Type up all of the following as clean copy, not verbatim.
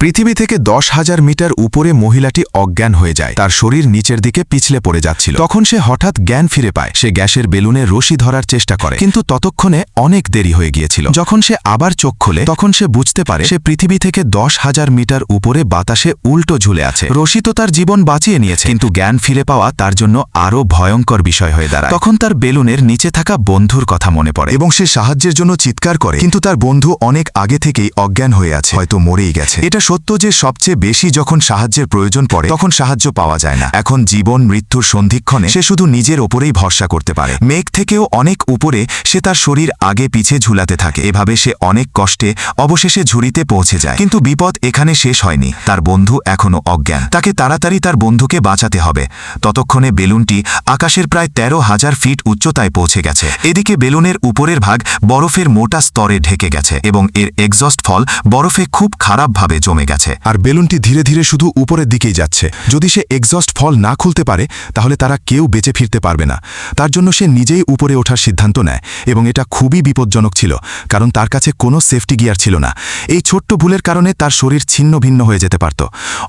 পৃথিবী থেকে 10,000 মিটার উপরে মহিলাটি অজ্ঞান হয়ে যায়। তার শরীর নিচের দিকে পিছলে পড়ে যাচ্ছিল। তখন সে হঠাৎ জ্ঞান ফিরে পায়। সে গ্যাসের বেলুনে রশি ধরার চেষ্টা করে, কিন্তু ততক্ষণে অনেক দেরি হয়ে গিয়েছিল। যখন সে আবার চোখ খোলে তখন সে বুঝতে পারে সে পৃথিবী থেকে 10,000 মিটার উপরে বাতাসে উল্টো ঝুলে আছে। রশি তো তার জীবন বাঁচিয়ে নিয়েছে, কিন্তু জ্ঞান ফিরে পাওয়া তার জন্য আরও ভয়ঙ্কর বিষয় হয়ে দাঁড়ায়। তখন তার বেলুনের নিচে থাকা বন্ধুর কথা মনে পড়ে এবং সে সাহায্যের জন্য চিৎকার করে, কিন্তু তার বন্ধু অনেক আগে থেকেই অজ্ঞান হয়ে আছে, হয়তো মরেই গেছে। এটা সত্য যে সবচেয়ে বেশি যখন সাহায্যের প্রয়োজন পড়ে তখন সাহায্য পাওয়া যায় না। এখন জীবন মৃত্যুর সন্ধিক্ষণে সে শুধু নিজের ওপরেই ভরসা করতে পারে। মেঘ থেকেও অনেক উপরে সে তার শরীর আগে পিছে ঝুলাতে থাকে। এভাবে সে অনেক কষ্টে অবশেষে ঝুড়িতে পৌঁছে যায়। কিন্তু বিপদ এখানে শেষ হয়নি। তার বন্ধু এখনো অজ্ঞান। তাকে তাড়াতাড়ি তার বন্ধুকে বাঁচাতে হবে। ততক্ষণে বেলুনটি আকাশের প্রায় 13,000 ফিট উচ্চতায় পৌঁছে গেছে। এদিকে বেলুনের উপরের ভাগ বরফের মোটা স্তরে ঢেকে গেছে এবং এর এক্সস্ট ফল বরফে খুব খারাপভাবে জমে গেছে। আর বেলুনটি ধীরে ধীরে শুধু উপরের দিকেই যাচ্ছে। যদি সে এক্সস্ট ফল না খুলতে পারে তাহলে তারা কেউ বেঁচে ফিরতে পারবে না। তার জন্য সে নিজেই উপরে ওঠার সিদ্ধান্ত নেয় এবং এটা খুবই বিপজ্জনক ছিল, কারণ তার কাছে কোনো সেফটি গিয়ার ছিল না। এই ছোট্ট ভুলের কারণে তার শরীর ছিন্ন ভিন্ন হয়ে যেতে পারত।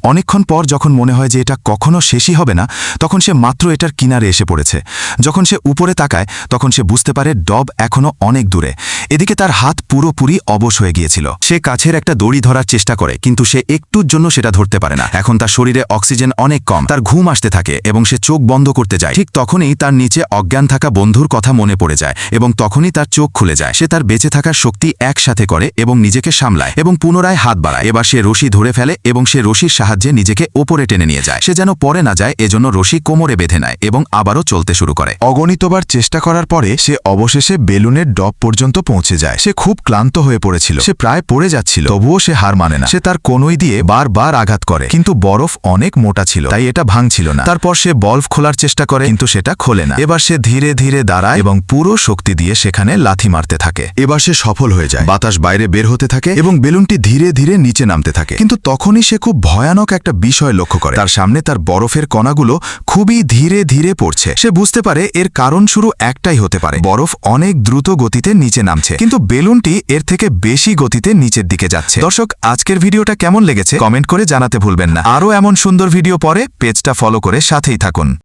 অনেকক্ষণ পর যখন মনে হয় যে এটা কখনো শেষই হবে না, তখন সে মাত্র এটার কিনারে এসে পড়েছে। যখন সে উপরে তাকায় তখন সে বুঝতে পারে ডব এখনো অনেক দূরে। এদিকে তার হাত পুরোপুরি অবশ হয়ে গিয়েছিল। সে কাছের একটা দড়ি ধরার চেষ্টা করে, কিন্তু সে একটুর জন্য সেটা ধরতে পারে না। এখন তার শরীরে অক্সিজেন অনেক কম। তার ঘুম আসতে থাকে এবং সে চোখ বন্ধ করতে যায়। ঠিক তখনই তার নিচে অজ্ঞান থাকা বন্ধুর কথা মনে পড়ে যায় এবং তখনই তার চোখ খুলে যায়। সে তার বেঁচে থাকার শক্তি একসাথে করে এবং নিজেকে সামলায় এবং পুনরায় হাত বাড়ায়। এবার সে রশি ধরে ফেলে এবং সে রশির সাহায্যে নিজেকে ওপরে টেনে নিয়ে যায়। সে যেন পড়ে না যায়, এজন্য রশি কোমরে বেঁধে নেয় এবং আবারও চলতে শুরু করে। অগণিতবার চেষ্টা করার পরে সে অবশেষে বেলুনের ডব পর্যন্ত পৌঁছে যায়। সে খুব ক্লান্ত হয়ে পড়েছিল। সে প্রায় পড়ে যাচ্ছিল, তবুও সে হার মানে না। সে তার কনুই দিয়ে বারবার আঘাত করে, কিন্তু বরফ অনেক মোটা ছিল, তাই এটা ভাঙছিল না। তারপর সে বল্ব খোলার চেষ্টা করে, কিন্তু সেটা খোলে না। এবার সে ধীরে ধীরে দাঁড়ায় এবং পুরো শক্তি দিয়ে সেখানে লাথি মারতে থাকে। এবার সে সফল হয়ে যায়। বাতাস বাইরে বের হতে থাকে এবং বেলুনটি ধীরে ধীরে নিচে নামতে থাকে। কিন্তু তখনই সে খুব ভয়ানক একটা বিষয় লক্ষ্য করে। তার সামনে তার বরফের কণাগুলো খুবই ধীরে ধীরে পড়ছে। সে বুঝতে পারে এর কারণ শুরু একটাই হতে পারে। বরফ অনেক দ্রুত গতিতে নিচে নামছে, কিন্তু বেলুনটি এর থেকে বেশি গতিতে নিচের দিকে যাচ্ছে। দর্শক, আজকের ভিডিওটা কেমন লেগেছে কমেন্ট করে জানাতে ভুলবেন না। আরও এমন সুন্দর ভিডিও পরে পেজটা ফলো করে সাথেই থাকুন।